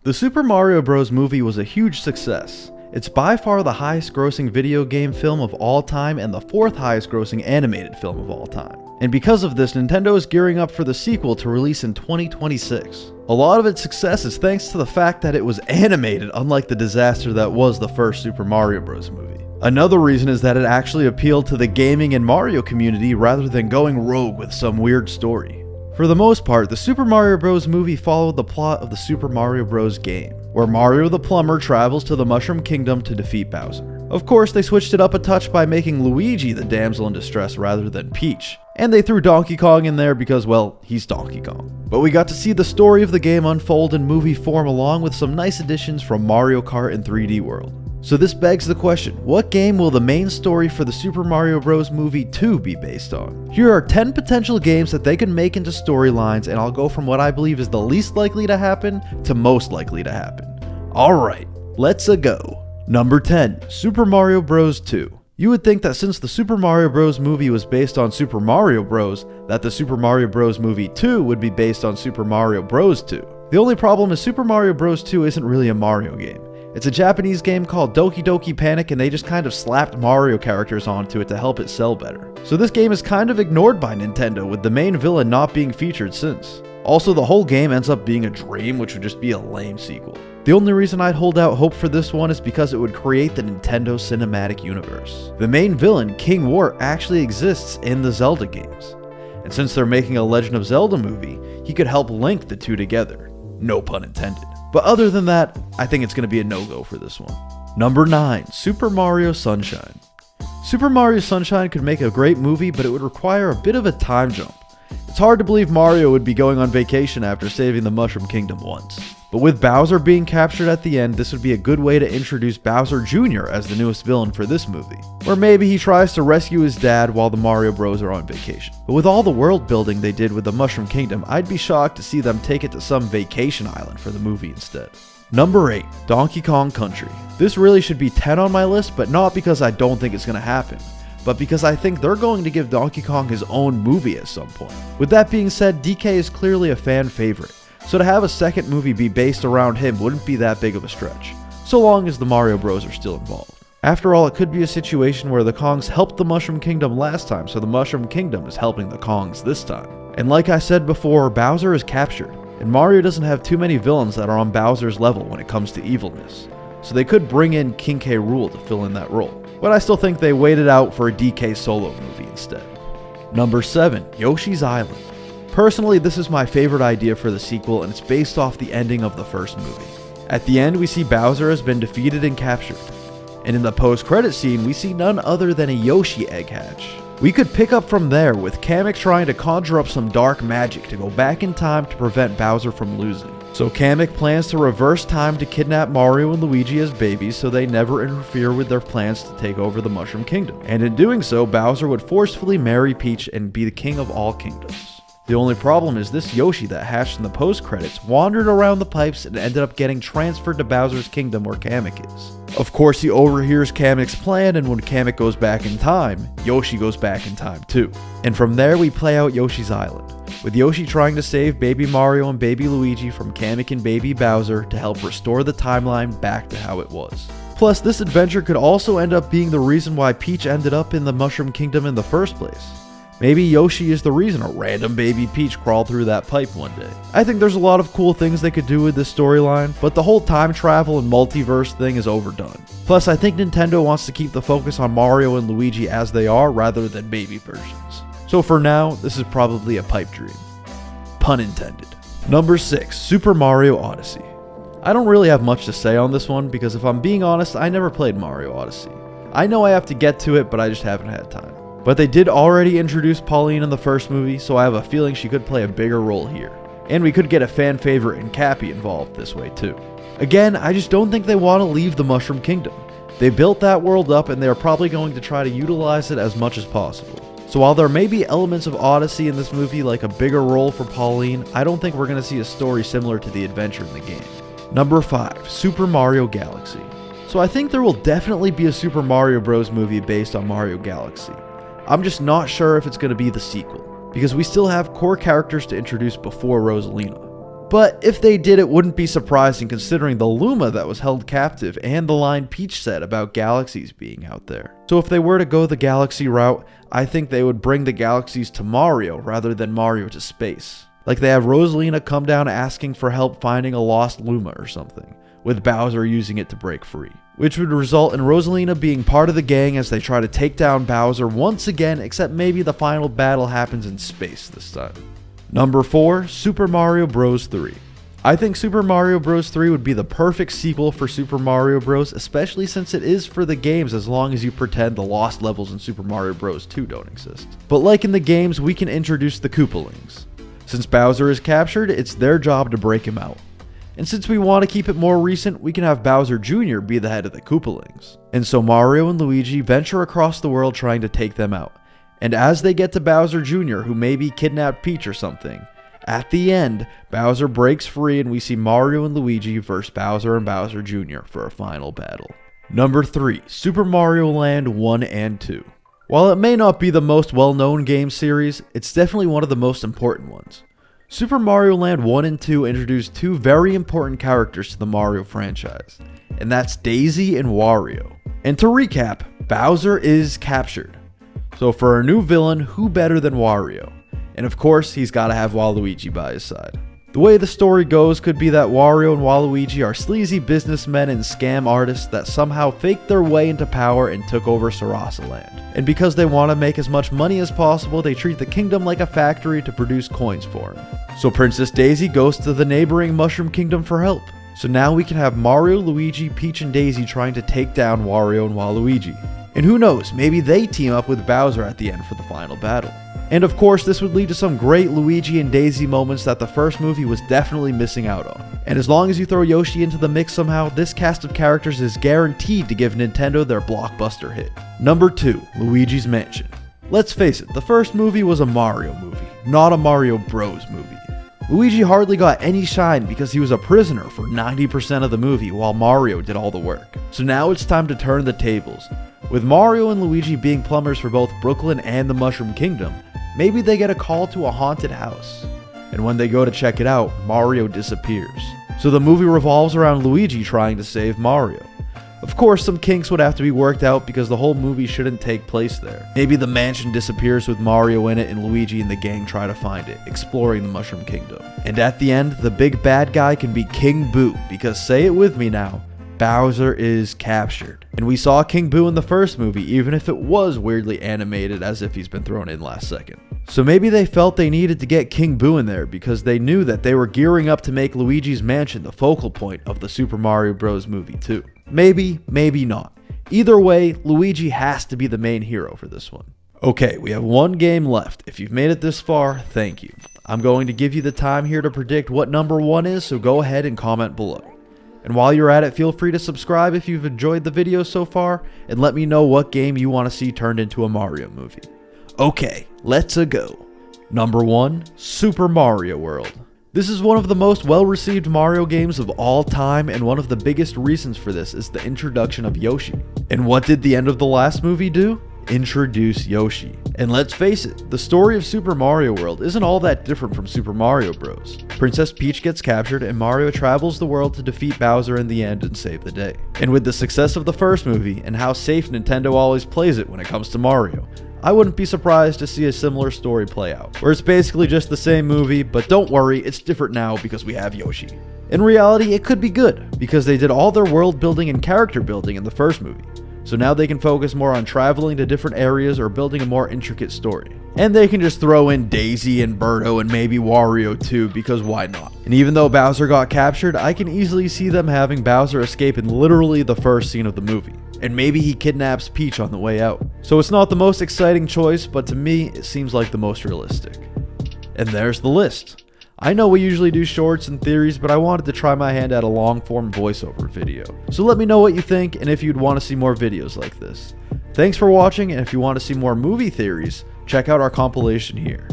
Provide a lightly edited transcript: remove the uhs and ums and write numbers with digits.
The Super Mario Bros. Movie was a huge success. It's by far the highest grossing video game film of all time and the 4th highest grossing animated film of all time. And because of this, Nintendo is gearing up for the sequel to release in 2026. A lot of its success is thanks to the fact that it was animated, unlike the disaster that was the first Super Mario Bros. Movie. Another reason is that it actually appealed to the gaming and Mario community rather than going rogue with some weird story. For the most part, the Super Mario Bros. Movie followed the plot of the Super Mario Bros. Game, where Mario the Plumber travels to the Mushroom Kingdom to defeat Bowser. Of course, they switched it up a touch by making Luigi the damsel in distress rather than Peach, and they threw Donkey Kong in there because, well, he's Donkey Kong. But we got to see the story of the game unfold in movie form along with some nice additions from Mario Kart and 3D World. So this begs the question, what game will the main story for the Super Mario Bros. Movie 2 be based on? Here are 10 potential games that they can make into storylines, and I'll go from what I believe is the least likely to happen to most likely to happen. Alright, let's go. Number 10, Super Mario Bros. 2. You would think that since the Super Mario Bros. Movie was based on Super Mario Bros., that the Super Mario Bros. Movie 2 would be based on Super Mario Bros. 2. The only problem is Super Mario Bros. 2 isn't really a Mario game. It's a Japanese game called Doki Doki Panic, and they just kind of slapped Mario characters onto it to help it sell better. So this game is kind of ignored by Nintendo, with the main villain not being featured since. Also, the whole game ends up being a dream, which would just be a lame sequel. The only reason I'd hold out hope for this one is because it would create the Nintendo Cinematic Universe. The main villain, King Wart, actually exists in the Zelda games. And since they're making a Legend of Zelda movie, he could help link the two together. No pun intended. But other than that, I think it's going to be a no-go for this one. Number 9, Super Mario Sunshine. Super Mario Sunshine could make a great movie, but it would require a bit of a time jump. It's hard to believe Mario would be going on vacation after saving the Mushroom Kingdom once. But with Bowser being captured at the end, this would be a good way to introduce Bowser Jr. as the newest villain for this movie. Or maybe he tries to rescue his dad while the Mario Bros are on vacation. But with all the world building they did with the Mushroom Kingdom, I'd be shocked to see them take it to some vacation island for the movie instead. Number 8, Donkey Kong Country. This really should be 10 on my list, but not because I don't think it's going to happen, but because I think they're going to give Donkey Kong his own movie at some point. With that being said, DK is clearly a fan favorite, so to have a second movie be based around him wouldn't be that big of a stretch, so long as the Mario Bros are still involved. After all, it could be a situation where the Kongs helped the Mushroom Kingdom last time, so the Mushroom Kingdom is helping the Kongs this time. And like I said before, Bowser is captured, and Mario doesn't have too many villains that are on Bowser's level when it comes to evilness, so they could bring in King K. Rool to fill in that role. But I still think they waited out for a DK solo movie instead. Number 7, Yoshi's Island. Personally, this is my favorite idea for the sequel, and it's based off the ending of the first movie. At the end, we see Bowser has been defeated and captured. And in the post-credit scene, we see none other than a Yoshi egg hatch. We could pick up from there with Kamek trying to conjure up some dark magic to go back in time to prevent Bowser from losing. So Kamek plans to reverse time to kidnap Mario and Luigi as babies so they never interfere with their plans to take over the Mushroom Kingdom. And in doing so, Bowser would forcefully marry Peach and be the king of all kingdoms. The only problem is this Yoshi that hatched in the post-credits wandered around the pipes and ended up getting transferred to Bowser's kingdom where Kamek is. Of course, he overhears Kamek's plan, and when Kamek goes back in time, Yoshi goes back in time too. And from there we play out Yoshi's Island, with Yoshi trying to save Baby Mario and Baby Luigi from Kamek and Baby Bowser to help restore the timeline back to how it was. Plus, this adventure could also end up being the reason why Peach ended up in the Mushroom Kingdom in the first place. Maybe Yoshi is the reason a random baby Peach crawled through that pipe one day. I think there's a lot of cool things they could do with this storyline, but the whole time travel and multiverse thing is overdone. Plus, I think Nintendo wants to keep the focus on Mario and Luigi as they are rather than baby versions. So for now, this is probably a pipe dream. Pun intended. Number 6, Super Mario Odyssey. I don't really have much to say on this one because if I'm being honest, I never played Mario Odyssey. I know I have to get to it, but I just haven't had time. But they did already introduce Pauline in the first movie, so I have a feeling she could play a bigger role here. And we could get a fan favorite in Cappy involved this way too. Again, I just don't think they want to leave the Mushroom Kingdom. They built that world up and they are probably going to try to utilize it as much as possible. So while there may be elements of Odyssey in this movie like a bigger role for Pauline, I don't think we're going to see a story similar to the adventure in the game. Number 5, Super Mario Galaxy. So I think there will definitely be a Super Mario Bros. Movie based on Mario Galaxy. I'm just not sure if it's going to be the sequel, because we still have core characters to introduce before Rosalina. But if they did, it wouldn't be surprising considering the Luma that was held captive and the line Peach said about galaxies being out there. So if they were to go the galaxy route, I think they would bring the galaxies to Mario rather than Mario to space. Like they have Rosalina come down asking for help finding a lost Luma or something, with Bowser using it to break free, which would result in Rosalina being part of the gang as they try to take down Bowser once again, except maybe the final battle happens in space this time. Number 4, Super Mario Bros. 3. I think Super Mario Bros. 3 would be the perfect sequel for Super Mario Bros., especially since it is for the games as long as you pretend the lost levels in Super Mario Bros. 2 don't exist. But like in the games, we can introduce the Koopalings. Since Bowser is captured, it's their job to break him out. And since we want to keep it more recent, we can have Bowser Jr. be the head of the Koopalings. And so Mario and Luigi venture across the world trying to take them out. And as they get to Bowser Jr., who maybe kidnapped Peach or something, at the end, Bowser breaks free and we see Mario and Luigi versus Bowser and Bowser Jr. for a final battle. Number 3, Super Mario Land 1 and 2. While it may not be the most well-known game series, it's definitely one of the most important ones. Super Mario Land 1 and 2 introduced two very important characters to the Mario franchise, and that's Daisy and Wario. And to recap, Bowser is captured. So for a new villain, who better than Wario? And of course, he's gotta have Waluigi by his side. The way the story goes could be that Wario and Waluigi are sleazy businessmen and scam artists that somehow faked their way into power and took over Sarasa Land. And because they want to make as much money as possible, they treat the kingdom like a factory to produce coins for him. So Princess Daisy goes to the neighboring Mushroom Kingdom for help. So now we can have Mario, Luigi, Peach, and Daisy trying to take down Wario and Waluigi. And who knows, maybe they team up with Bowser at the end for the final battle. And of course, this would lead to some great Luigi and Daisy moments that the first movie was definitely missing out on. And as long as you throw Yoshi into the mix somehow, this cast of characters is guaranteed to give Nintendo their blockbuster hit. Number 2, Luigi's Mansion. Let's face it, the first movie was a Mario movie, not a Mario Bros. Movie. Luigi hardly got any shine because he was a prisoner for 90% of the movie while Mario did all the work. So now it's time to turn the tables. With Mario and Luigi being plumbers for both Brooklyn and the Mushroom Kingdom, maybe they get a call to a haunted house. And when they go to check it out, Mario disappears. So the movie revolves around Luigi trying to save Mario. Of course, some kinks would have to be worked out because the whole movie shouldn't take place there. Maybe the mansion disappears with Mario in it and Luigi and the gang try to find it, exploring the Mushroom Kingdom. And at the end, the big bad guy can be King Boo, because say it with me now, Bowser is captured. And we saw King Boo in the first movie, even if it was weirdly animated as if he's been thrown in last second. So maybe they felt they needed to get King Boo in there because they knew that they were gearing up to make Luigi's Mansion the focal point of the Super Mario Bros. Movie too. Maybe, maybe not. Either way, Luigi has to be the main hero for this one. Okay, we have one game left. If you've made it this far, thank you. I'm going to give you the time here to predict what number 1 is, so go ahead and comment below. And while you're at it, feel free to subscribe if you've enjoyed the video so far, and let me know what game you want to see turned into a Mario movie. Okay, let's go. Number 1, Super Mario World. This is one of the most well-received Mario games of all time, and one of the biggest reasons for this is the introduction of Yoshi. And what did the end of the last movie do? Introduce Yoshi. And let's face it, the story of Super Mario World isn't all that different from Super Mario Bros. Princess Peach gets captured and Mario travels the world to defeat Bowser in the end and save the day. And with the success of the first movie and how safe Nintendo always plays it when it comes to Mario, I wouldn't be surprised to see a similar story play out, where it's basically just the same movie, but don't worry, it's different now because we have Yoshi. In reality, it could be good, because they did all their world building and character building in the first movie. So now they can focus more on traveling to different areas or building a more intricate story. And they can just throw in Daisy and Birdo and maybe Wario too, because why not? And even though Bowser got captured, I can easily see them having Bowser escape in literally the first scene of the movie. And maybe he kidnaps Peach on the way out. So it's not the most exciting choice, but to me, it seems like the most realistic. And there's the list. I know we usually do shorts and theories, but I wanted to try my hand at a long-form voiceover video. So let me know what you think and if you'd want to see more videos like this. Thanks for watching, and if you want to see more movie theories, check out our compilation here.